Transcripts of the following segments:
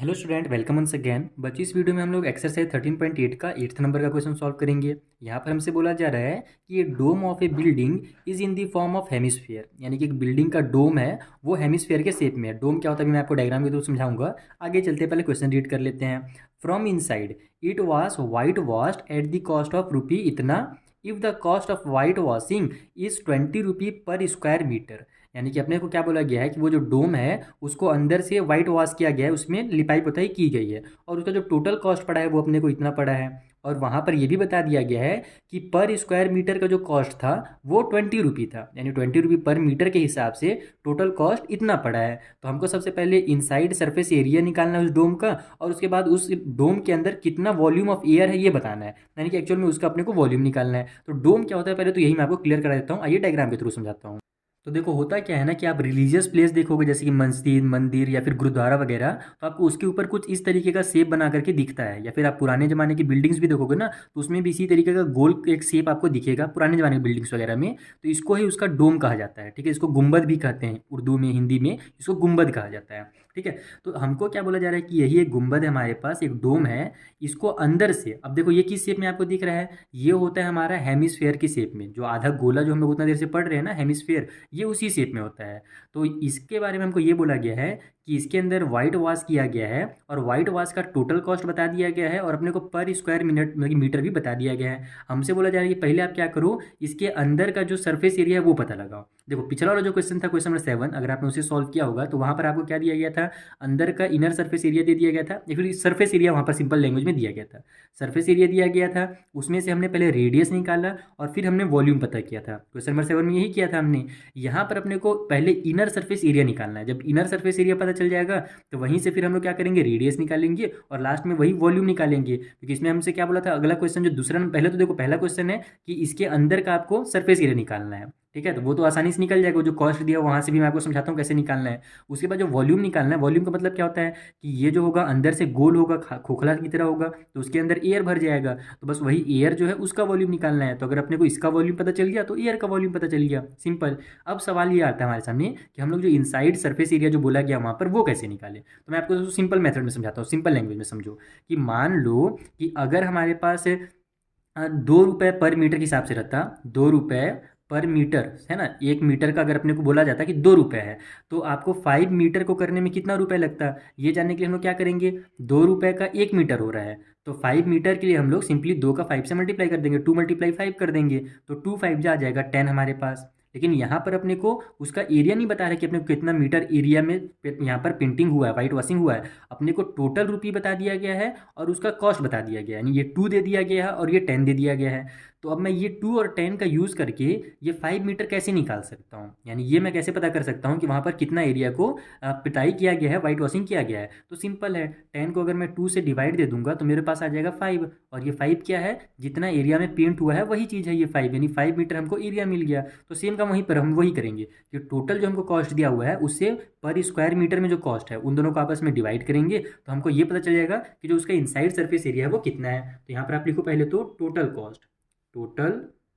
Hello student, welcome once again. बच्चों, इस video में हम लोग एक्सरसाइज 13.8 का 8th नंबर का क्वेश्चन सॉल्व करेंगे। यहाँ पर हमसे बोला जा रहा है कि ये dome of a building is in the form of hemisphere, यानी कि एक बिल्डिंग का डोम है वो हेमिस्फीयर के शेप में है। डोम क्या होता है अभी मैं आपको डायग्राम के थ्रू समझाऊंगा। आगे चलते पहले क्वेश्चन रीड कर लेते हैं। From inside it wash white washed at the cost of rupee इतना if the cost of white washing is 20 rupee per square metre. यानी कि अपने को क्या बोला गया है कि वो जो डोम है उसको अंदर से वाइट वॉश किया गया है, उसमें लिपाई पुताई की गई है और उसका जो टोटल कॉस्ट पड़ा है वो अपने को इतना पड़ा है। और वहाँ पर ये भी बता दिया गया है कि पर स्क्वायर मीटर का जो कॉस्ट था वो 20 रुपी था, यानी 20 रुपी पर मीटर के हिसाब से टोटल कॉस्ट इतना पड़ा है। तो हमको सबसे पहले इनसाइड सरफेस एरिया निकालना है उस डोम का, और उसके बाद उस डोम के अंदर कितना वॉल्यूम ऑफ एयर है ये बताना है, यानी कि एक्चुअल में उसका अपने को वॉल्यूम निकालना है। तो डोम क्या होता है पहले तो यही मैं आपको क्लियर करा देता हूँ। आइए डायग्राम के थ्रू समझाता हूँ। तो देखो होता क्या है ना कि आप रिलीजियस प्लेस देखोगे जैसे कि मस्जिद, मंदिर या फिर गुरुद्वारा वगैरह, तो आपको उसके ऊपर कुछ इस तरीके का शेप बना करके दिखता है। या फिर आप पुराने ज़माने की बिल्डिंग्स भी देखोगे ना, तो उसमें भी इसी तरीके का गोल एक शेप आपको दिखेगा पुराने ज़माने की बिल्डिंग्स वगैरह में। तो इसको ही उसका डोम कहा जाता है। ठीक है, इसको गुंबद भी कहते हैं, उर्दू में हिंदी में इसको गुंबद कहा जाता है। ठीक है, तो हमको क्या बोला जा रहा है कि यही एक गुंबद है हमारे पास, एक डोम है। इसको अंदर से अब देखो ये किस शेप में आपको दिख रहा है, ये होता है हमारा हेमिस्फेयर की शेप में। जो आधा गोला जो हम लोग उतना देर से पढ़ रहे हैं ना हेमिस्फेयर, ये उसी शेप में होता है। तो इसके बारे में हमको ये बोला गया है कि इसके अंदर वाइट वॉश किया गया है और वाइट वॉश का टोटल कॉस्ट बता दिया गया है और अपने को पर स्क्वायर मिनट मतलब मीटर भी बता दिया गया है। हमसे बोला जा रहा है कि पहले आप क्या करो, इसके अंदर का जो सरफेस एरिया है वो पता लगाओ। देखो पिछला वाला जो क्वेश्चन था, क्वेश्चन नंबर 7, अगर आपने उसे सॉल्व किया होगा तो वहाँ पर आपको क्या दिया गया था, अंदर का इनर सरफेस एरिया दे दिया गया था, या फिर सरफेस एरिया वहाँ पर सिंपल लैंग्वेज में दिया गया था। सरफेस एरिया दिया गया था, उसमें से हमने पहले रेडियस निकाला और फिर हमने वॉल्यूम पता किया था। क्वेश्चन नंबर 7 में यही किया था हमने। यहाँ पर अपने को पहले इनर सरफेस एरिया निकालना है। जब इनर सरफेस एरिया पता चल जाएगा तो वहीं से फिर हम लोग क्या करेंगे, रेडियस निकालेंगे और लास्ट में वही वॉल्यूम निकालेंगे। क्योंकि इसमें हमसे क्या बोला था, अगला क्वेश्चन जो दूसरा, पहले तो देखो पहला क्वेश्चन है कि इसके अंदर का आपको सरफेस एरिया निकालना है। ठीक है, तो वो तो आसानी से निकल जाएगा, जो कॉस्ट दिया वहाँ से भी मैं आपको समझाता हूँ कैसे निकालना है। उसके बाद जो वॉल्यूम निकालना है, वॉल्यूम का मतलब क्या होता है कि ये जो होगा अंदर से गोल होगा, खोखला की तरह होगा, तो उसके अंदर एयर भर जाएगा। तो बस वही एयर जो है उसका वॉल्यूम निकालना है। तो अगर अपने को इसका वॉल्यूम पता चल गया तो एयर का वॉल्यूम पता चल गया, सिंपल। अब सवाल ये आता है हमारे सामने कि हम लोग जो इनसाइड सरफेस एरिया जो बोला गया वहाँ पर वो कैसे निकाले। तो मैं आपको सिंपल मेथड में समझाता हूँ, सिंपल लैंग्वेज में समझो। कि मान लो कि अगर हमारे पास 2 रुपये पर मीटर के हिसाब से रहता, 2 रुपये पर मीटर है ना, 1 मीटर का अगर अपने को बोला जाता कि 2 रुपये है, तो आपको 5 मीटर को करने में कितना रुपये लगता, ये जानने के लिए हम लोग क्या करेंगे, 2 रुपये का 1 मीटर हो रहा है तो 5 मीटर के लिए हम लोग सिंपली 2 का 5 से मल्टीप्लाई कर देंगे, 2 × 5 कर देंगे, तो 2×5 जा जाएगा 10 हमारे पास। लेकिन यहाँ पर अपने को उसका एरिया नहीं बता रहा कि अपने को कितना मीटर एरिया में यहाँ पर पेंटिंग हुआ है, वाइट वॉशिंग हुआ है। अपने को टोटल रुपी बता दिया गया है और उसका कॉस्ट बता दिया गया है, यानी ये 2 दे दिया गया है और ये 10 दे दिया गया है। तो अब मैं ये 2 और 10 का यूज़ करके ये 5 मीटर कैसे निकाल सकता हूँ, यानी ये मैं कैसे पता कर सकता हूँ कि वहाँ पर कितना एरिया को पिटाई किया गया है, वाइट वॉशिंग किया गया है। तो सिंपल है, 10 को अगर मैं 2 से डिवाइड दे दूंगा तो मेरे पास आ जाएगा 5, और ये 5 क्या है, जितना एरिया में पेंट हुआ है वही चीज़ है ये 5, यानी 5 मीटर हमको एरिया मिल गया। तो सेम का वहीं पर हम वही करेंगे कि टोटल जो हमको कॉस्ट दिया हुआ है उससे पर स्क्वायर मीटर में जो कॉस्ट है उन दोनों को आपस में डिवाइड करेंगे, तो हमको ये पता चल जाएगा कि जो उसका इनसाइड सरफेस एरिया है वो कितना है। तो यहाँ पर आप लिखो पहले तो total cost, total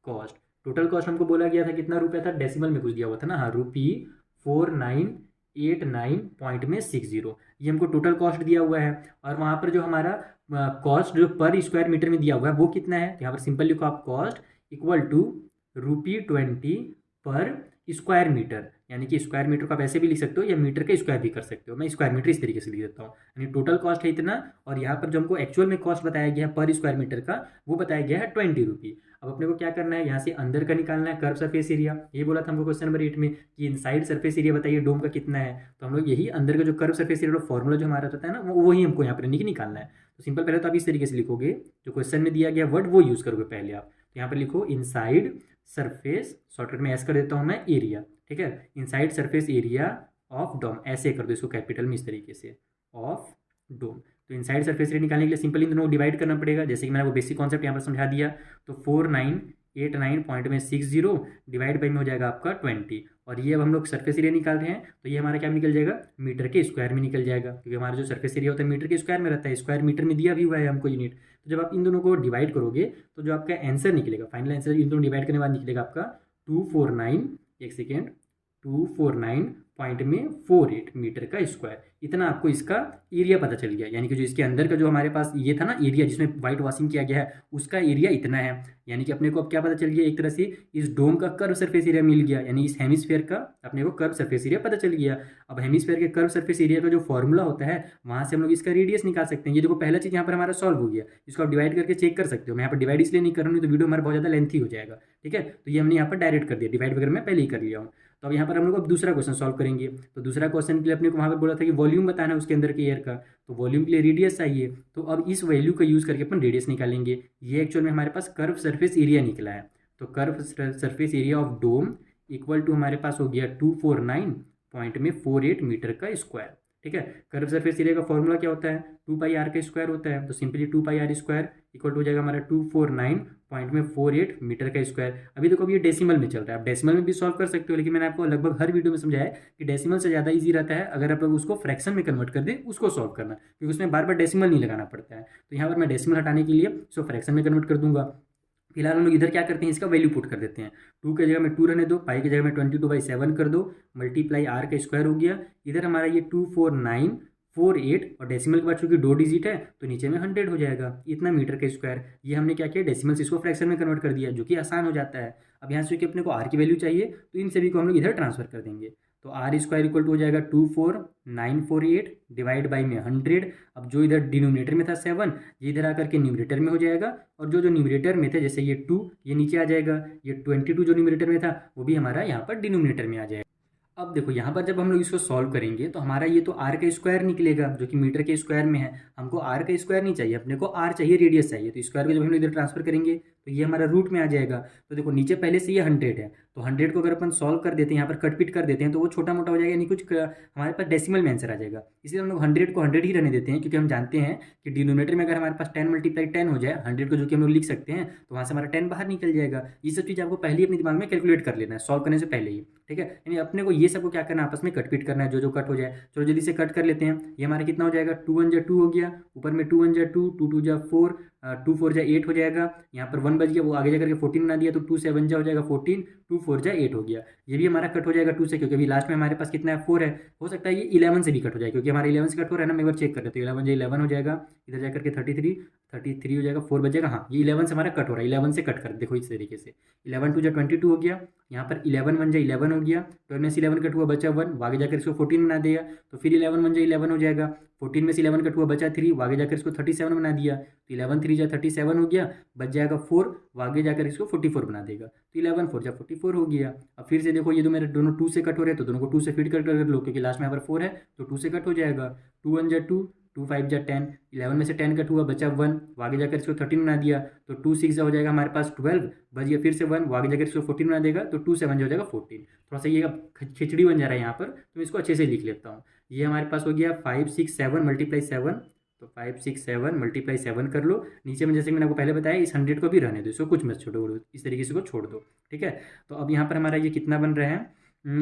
cost. Total cost हमको बोला गया था कितना रुपया था, डेसिमल में कुछ दिया हुआ था ना, हाँ, ₹4989.60, ये हमको टोटल कॉस्ट दिया हुआ है। और वहाँ पर जो हमारा कॉस्ट जो पर स्क्वायर मीटर में दिया हुआ है वो कितना है, तो यहाँ पर सिंपल लिखो आप कॉस्ट इक्वल टू ₹20 पर स्क्वायर मीटर, यानी कि स्क्वायर मीटर को आप ऐसे भी लिख सकते हो या मीटर के स्क्वायर भी कर सकते हो। मैं स्क्वायर मीटर इस तरीके से लिख देता हूँ, यानी टोटल कॉस्ट है इतना और यहाँ पर जो हमको एक्चुअल में कॉस्ट बताया गया है पर स्क्वायर मीटर का वो बताया गया है 20 रुपी। अब अपने को क्या करना है, यहाँ से अंदर का निकालना है कर्व सरफेस एरिया। ये बोला था हमको क्वेश्चन नंबर 8 में कि इनसाइड सरफेस एरिया बताइए डोम का कितना है, तो हम लोग यही अंदर का जो कर्व सरफेस एरिया फॉर्मूला जो हमारा रहता है ना वही हमको यहाँ पर निकालना है। तो सिंपल पहले तो आप इस तरीके से लिखोगे, जो क्वेश्चन में दिया गया वर्ड वो यूज़ करोगे पहले आप। तो यहाँ पर लिखो इनसाइड सरफेस, शॉर्टकट में एस कर देता हूँ मैं, एरिया। ठीक है, inside surface area of dome, ऐसे कर दो इसको कैपिटल में इस तरीके से, ऑफ डोम। तो इनसाइड सरफेस एरिया निकालने के लिए सिंपल इन दोनों को डिवाइड करना पड़ेगा, जैसे कि मैंने वो बेसिक कॉन्सेप्ट यहाँ पर समझा दिया। तो 4989.60 डिवाइड बाई में हो जाएगा आपका 20, और ये अब हम लोग सरफेस एरिया निकाल रहे हैं तो ये हमारा क्या निकल जाएगा, मीटर के स्क्वायर में निकल जाएगा, क्योंकि हमारा जो सरफेस एरिया होता है मीटर के स्क्वायर में रहता है, स्क्वायर मीटर में दिया भी हुआ है हमको यूनिट। तो जब आप इन दोनों को डिवाइड करोगे तो जो आपका आंसर निकलेगा, फाइनल आंसर इन दोनों डिवाइड करने के बाद निकलेगा आपका 249, एक सेकेंड, 0.48 मीटर का स्क्वायर। इतना आपको इसका एरिया पता चल गया, यानी कि जो इसके अंदर का जो हमारे पास ये था ना एरिया जिसमें वाइट वॉशिंग किया गया है उसका एरिया इतना है। यानी कि अपने को अब क्या पता चल गया, एक तरह से इस डोम का कर्व सरफेस एरिया मिल गया, यानी इस हेमिस्फीयर का अपने को कर्व सरफेस एरिया पता चल गया। अब हेमिस्फीयर के कर्व सरफेस एरिया का जो फॉर्मूला होता है वहाँ से हम लोग इसका रेडियस निकाल सकते हैं। ये देखो पहला चीज़ यहाँ पर हमारा सॉल्व हो गया, इसको आप डिवाइड करके चेक कर सकते हो। मैं यहाँ पर डिवाइड इसलिए नहीं कर रहा हूँ, तो वीडियो हमारा बहुत ज़्यादा लेंथी हो जाएगा, ठीक है। तो ये हमने यहाँ पर डायरेक्ट कर दिया, डिवाइड वगैरह मैं पहले ही कर लिया हूँ। तो अब यहाँ पर हम लोग अब दूसरा क्वेश्चन सॉल्व करेंगे। तो दूसरा क्वेश्चन के लिए अपने को वहाँ पर बोला था कि वॉल्यूम बताना है उसके अंदर के एयर का, तो वॉल्यूम के लिए रेडियस चाहिए। तो अब इस वैल्यू का यूज़ करके अपन रेडियस निकालेंगे। ये एक्चुअल में हमारे पास कर्व सरफेस एरिया निकला है। तो curve surface area of dome equal to हमारे पास हो गया 249.48 मीटर का स्क्वायर, ठीक है। कर्व सरफेस एरिया का फॉर्मूला क्या होता है, 2 पाई r का स्क्वायर होता है। तो simply 2 pi r square equal to हो जाएगा हमारा 249.48 मीटर का स्क्वायर। अभी देखो, अभी ये डेसिमल में चल रहा है, आप डेसिमल में भी सॉल्व कर सकते हो, लेकिन मैंने आपको लगभग हर वीडियो में समझाया है कि डेसिमल से ज़्यादा ईजी रहता है अगर आप लोग उसको फ्रैक्शन में कन्वर्ट कर दें उसको सॉल्व करना, क्योंकि उसमें बार बार डेसिमल नहीं लगाना पड़ता है। तो यहाँ पर मैं डेसिमल हटाने के लिए इसको फ्रैक्शन में कन्वर्ट कर दूंगा। फिलहाल हम लोग इधर क्या करते हैं, इसका वैल्यू पुट कर देते हैं। 2 की जगह में 2 रहने दो, पाई की जगह में 22/7 कर दो, मल्टीप्लाई r का स्क्वायर हो गया। इधर हमारा ये 24948 और डेसिमल के बाद चूंकि 2 डिजिट है तो नीचे में 100 हो जाएगा, इतना मीटर का स्क्वायर। ये हमने क्या किया, डेसिमल से इसको फ्रैक्शन में कन्वर्ट कर दिया, जो कि आसान हो जाता है। अब यहाँ से अपने को r की वैल्यू चाहिए, तो इन सभी को हम लोग इधर ट्रांसफर कर देंगे। तो r स्क्वायर इक्वल टू हो जाएगा 24948 डिवाइड बाई में 100। अब जो इधर डिनोमिनेटर में था 7, ये इधर आकर के न्यूमरेटर में हो जाएगा, और जो न्यूमरेटर में थे जैसे ये 2 ये नीचे आ जाएगा, ये 22 जो न्यूमरेटर में था वो भी हमारा यहाँ पर डिनोमिनेटर में आ जाएगा। अब देखो यहाँ पर जब हम लोग इसको सॉल्व करेंगे तो हमारा ये तो r का स्क्वायर निकलेगा जो कि मीटर के स्क्वायर में है। हमको r का स्क्वायर नहीं चाहिए, अपने को r चाहिए, रेडियस चाहिए। तो स्क्वायर को जब हम लोग इधर ट्रांसफर करेंगे तो ये हमारा रूट में आ जाएगा। तो देखो नीचे पहले से ये 100 है, तो 100 को अगर अपन सॉल्व कर देते हैं, यहाँ पर कट पिट कर देते हैं, तो वो छोटा मोटा हो जाएगा, यानी कुछ हमारे पास डेसिमल में आंसर आ जाएगा। इसलिए हम लोग 100 को 100 ही रहने देते हैं, क्योंकि हम जानते हैं कि डिनोमिनेटर में अगर हमारे पास 10 × 10 हो जाए 100 को, जो कि हम लोग लिख सकते हैं, तो वहाँ से हमारा 10 बाहर निकल जाएगा। ये सब चीज़ आपको पहले ही अपने दिमाग में कैलकुलेट कर लेना है सॉल्व करने से पहले ही, ठीक है। यानी अपने को ये सबको क्या करना है, आपस में कट पिट करना है, जो कट हो जाए। चलो जल्दी से कट कर लेते हैं। ये हमारा कितना हो जाएगा, 2 1 2 हो गया, ऊपर में 2 1 2, 2 2 4, 2 4 8 हो जाएगा। यहाँ पर 1 बच गया, वो आगे जाकर के 14 बना दिया, तो 2 7 हो जाएगा 14, 2 4 8 हो गया। ये भी हमारा कट हो जाएगा 2 से, क्योंकि अभी लास्ट में हमारे पास कितना है, 4 है। हो सकता है ये 11 से भी कट हो जाए, क्योंकि हमारे 11 से कट हो रहा है ना। मैं एक बार चेक कर लेते हैं, 11 हो जाएगा, इधर जाकर के 33 हो जाएगा, 4 बचेगा। हाँ, ये 11 से हमारा कट हो रहा है, 11 से कट कर देखो इस तरीके से। 11 2 22 हो गया, यहाँ पर 11 1 11 हो गया, 12 में से 11 कट हुआ बचा 1, आगे जाकर इसको 14 बना दिया, तो फिर 11 1 11 हो जाएगा। 14 में से 11 कट हुआ बचा 3, आगे जाकर इसको 37 बना दिया, तो 11 3 37 हो गया, बच जाएगा 4, आगे जाकर इसको 44 बना देगा, तो 11 4 44 हो गया। अब फिर से देखो, ये तो मेरे दोनों 2 से कट हो रहे हैं, तो दोनों को 2 से फिट कर लो, क्योंकि लास्ट में यहाँ पर 4 है, तो 2 से कट हो जाएगा। 2 1 2, 2 5 10, 11 में से 10 कट हुआ बचा 1, आगे जाकर इसको 13 बना दिया, तो 2 6 हो जाएगा हमारे पास 12, बच गया फिर से 1, आगे जाकर इसको 14 बना देगा, तो 2 7 हो जाएगा 14। थोड़ा सा ये अब खिचड़ी बन जा रहा है यहाँ पर, तो इसको अच्छे से लिख लेता हूँ। ये हमारे पास हो गया 5 6 7 मल्टीप्लाई 7, तो 5 6 7 मल्टीप्लाई 7 कर लो। नीचे में जैसे मैंने आपको पहले बताया, इस 100 को भी रहने दो, इसको कुछ मत छोड़ो, इस तरीके से को छोड़ दो, ठीक है। तो अब यहाँ पर हमारा ये कितना बन रहा है,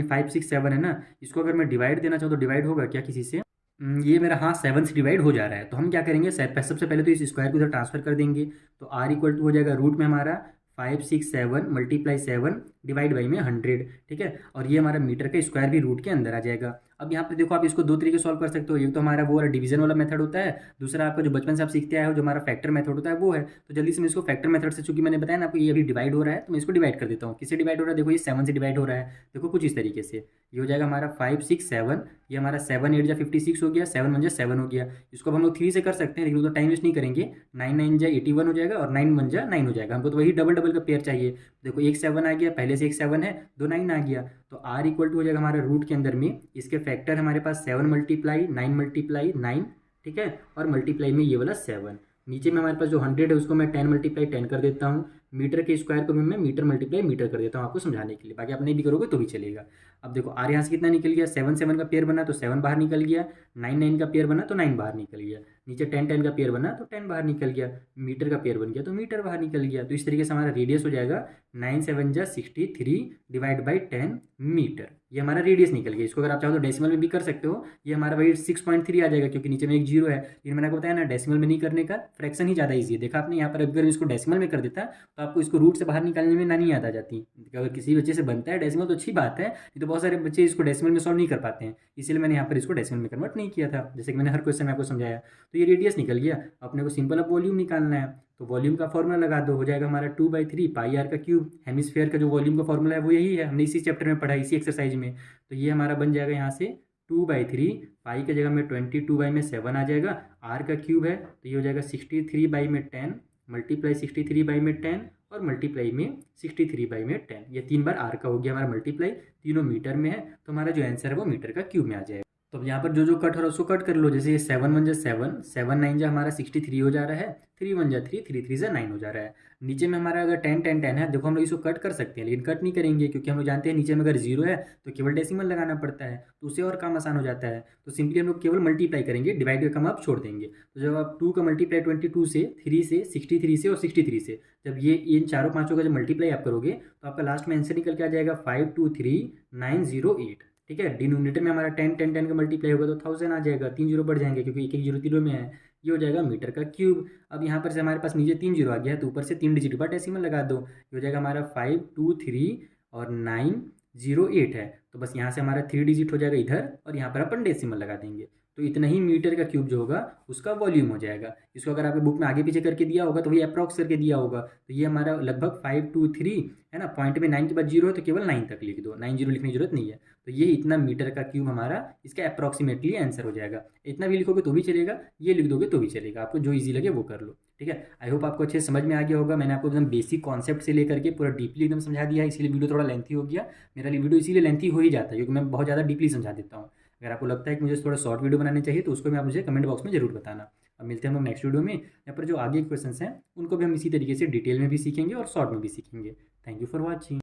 5 6 7 है ना। इसको अगर मैं डिवाइड देना चाहूँ तो डिवाइड होगा क्या किसी से, ये मेरा हाँ 7 से डिवाइड हो जा रहा है। तो हम क्या करेंगे, सबसे पहले तो इस स्क्वायर को इधर ट्रांसफर कर देंगे, तो r इक्वल टू हो जाएगा रूट में हमारा 5 6 7 मल्टीप्लाई 7 डिवाइड बाई में 100, ठीक है। और ये हमारा मीटर का स्क्वायर भी रूट के अंदर आ जाएगा। अब यहाँ पे देखो, आप इसको दो तरीके सॉल्व कर सकते हो। एक तो हमारा वो डिवीजन वाला मेथड होता है, दूसरा आपका जो बचपन से आप सीखते आए हो जो हमारा फैक्टर मेथड होता है वो है। तो जल्दी से मैं इसको फैक्टर मेथड से, चूंकि मैंने बताया ना आपको ये अभी डिवाइड हो रहा है, तो मैं इसको डिवाइड कर देता हूँ। किससे डिवाइड हो रहा है, देखो ये 7 से डिवाइड हो रहा है, देखो कुछ इस तरीके से। ये हो जाएगा हमारा 5 6 7, ये हमारा 7 8 56 हो गया, 7 1 7 हो गया। इसको अब हम लोग 3 से कर सकते हैं, लेकिन तो टाइम वेस्ट नहीं करेंगे। 9 9 81 हो जाएगा, और 9 1 9 हो जाएगा। हमको तो वही डबल डबल का पेयर चाहिए। देखो एक 7 आ गया, पहले से एक 7 है, 2 9 आ गया, तो r इक्वल टू हो जाएगा हमारा रूट के अंदर में इसके फैक्टर हमारे पास 7 मल्टीप्लाई 9 मल्टीप्लाई 9, ठीक है, और मल्टीप्लाई में ये वाला 7। नीचे में हमारे पास जो 100 है उसको मैं 10 मल्टीप्लाई 10 कर देता हूँ। मीटर के स्क्वायर को भी मैं मीटर मल्टीप्लाई मीटर कर देता हूँ आपको समझाने के लिए, बाकी आप नहीं भी करोगे तो भी चलेगा। अब देखो r यहाँ से कितना निकल गया, 7 7 का पेयर बना तो 7 बाहर निकल गया, 9 9 का पेयर बना तो 9 बाहर निकल गया। नीचे 10 10 का पेयर बना तो 10 बाहर निकल गया, मीटर का पेयर बन गया तो मीटर बाहर निकल गया। तो इस तरीके से हमारा रेडियस हो जाएगा 9 7 जा 63 डिवाइड बाई 10 मीटर। ये हमारा रेडियस निकल गया। इसको अगर आप चाहो तो डेसिमल में भी कर सकते हो, ये हमारा वही 6.3 आ जाएगा क्योंकि नीचे में एक जीरो है। लेकिन मैंने आपको बताया ना, डेसिमल में नहीं करने का, फ्रैक्शन ही ज़्यादा ईजी है। देखा आपने यहाँ पर अगर इसको डेसिमल में कर देता तो आपको इसको रूट से बाहर निकालने में ना नहीं याद आ जाती। अगर किसी बच्चे से बनता है डेसिमल तो अच्छी बात है, नहीं तो बहुत सारे बच्चे इसको डेसिमल में सॉल्व नहीं कर पाते हैं, इसलिए मैंने यहाँ पर इसको डेसिमल में कन्वर्ट नहीं किया था, जैसे कि मैंने हर क्वेश्चन में आपको समझाया। तो ये रेडियस निकल गया। अपने को सिंपल अब वॉल्यूम निकालना है, तो वॉल्यूम का फॉर्मूला लगा दो, हो जाएगा हमारा 2/3 पाई आर का क्यूब। हेमिस्फीयर का जो वॉल्यूम का फॉर्मूला है वो यही है, हमने इसी चैप्टर में पढ़ा, इसी एक्सरसाइज में। तो ये हमारा बन जाएगा यहाँ से 2/3 पाई की जगह में 22/7 आ जाएगा, आर का क्यूब है तो ये हो जाएगा 63/10 मल्टीप्लाई 63/10 और मल्टीप्लाई में 63/10। ये 3 बार आर का हो गया हमारा मल्टीप्लाई, तीनों मीटर में है तो हमारा जो आंसर है वो मीटर का क्यूब में आ जाएगा। तो अब यहाँ पर जो जो कट हो रहा है उसको कट कर लो। जैसे ये 7 1 जा 7, 7 9 जा हमारा 63 हो जा रहा है, 3 1 जा 3, 3 3 जा 9 हो जा रहा है। नीचे में हमारा अगर 10 10 10 है, देखो हम लोग इसको कट कर सकते हैं, लेकिन कट नहीं करेंगे क्योंकि हम लोग जानते हैं नीचे में अगर जीरो है तो केवल डेसिमल लगाना पड़ता है, तो उससे और काम आसान हो जाता है। तो सिंपली हम लोग केवल मल्टीप्लाई करेंगे, डिवाइड का काम आप छोड़ देंगे। तो जब आप 2 का मल्टीप्लाई 22 से, 3 से, 63 से और 63 से, जब ये इन चारों पाँचों का जब मल्टीप्लाई आप करोगे तो आपका लास्ट में आंसर निकल के आ जाएगा 523908। ठीक है, डिनोमिनेटर में हमारा 10 10 10 का मल्टीप्लाई होगा तो 1000 आ जाएगा, 3 जीरो बढ़ जाएंगे क्योंकि एक एक जीरो तीनों में है। ये हो जाएगा मीटर का क्यूब। अब यहाँ पर से हमारे पास नीचे 3 जीरो आ गया है तो ऊपर से 3 डिजिट बाद डेसिमल लगा दो, ये हो जाएगा हमारा 523 और 908 है। तो बस यहाँ से हमारा 3 डिजिट हो जाएगा इधर और यहाँ पर अपन डेसिमल लगा देंगे, तो इतना ही मीटर का क्यूब जो होगा उसका वॉल्यूम हो जाएगा। इसको अगर आपके बुक में आगे पीछे करके दिया होगा तो वही अप्रॉक्स करके दिया होगा। तो ये हमारा लगभग 523 है ना, पॉइंट में 9 के बाद जीरो है तो केवल 9 तक लिख दो, 9 जीरो लिखने की जरूरत नहीं है। तो ये इतना मीटर का क्यूब हमारा इसका अप्रॉक्सीमेटली आंसर हो जाएगा। इतना भी लिखोगे तो भी चलेगा, ये लिख दोगे तो भी चलेगा, आपको जो ईजी लगे वो कर लो। ठीक है, आई होप आपको अच्छे समझ में आ गया होगा। मैंने आपको एकदम बेसिक कॉन्सेप्ट से लेकर के पूरा डीपली एकदम समझा दिया है, इसीलिए वीडियो थोड़ा लेंथी हो गया। मेरा वीडियो इसीलिए लेंथी हो ही जाता है क्योंकि मैं बहुत ज़्यादा डीपली समझा देता हूँ। अगर आपको लगता है कि मुझे थोड़ा शॉर्ट वीडियो बनाने चाहिए तो उसको भी आप मुझे कमेंट बॉक्स में जरूर बताना। अब मिलते हैं हम लोग नेक्स्ट वीडियो में, यहाँ पर जो आगे क्वेश्चंस हैं उनको भी हम इसी तरीके से डिटेल में भी सीखेंगे और शॉर्ट में भी सीखेंगे। Thank you for watching.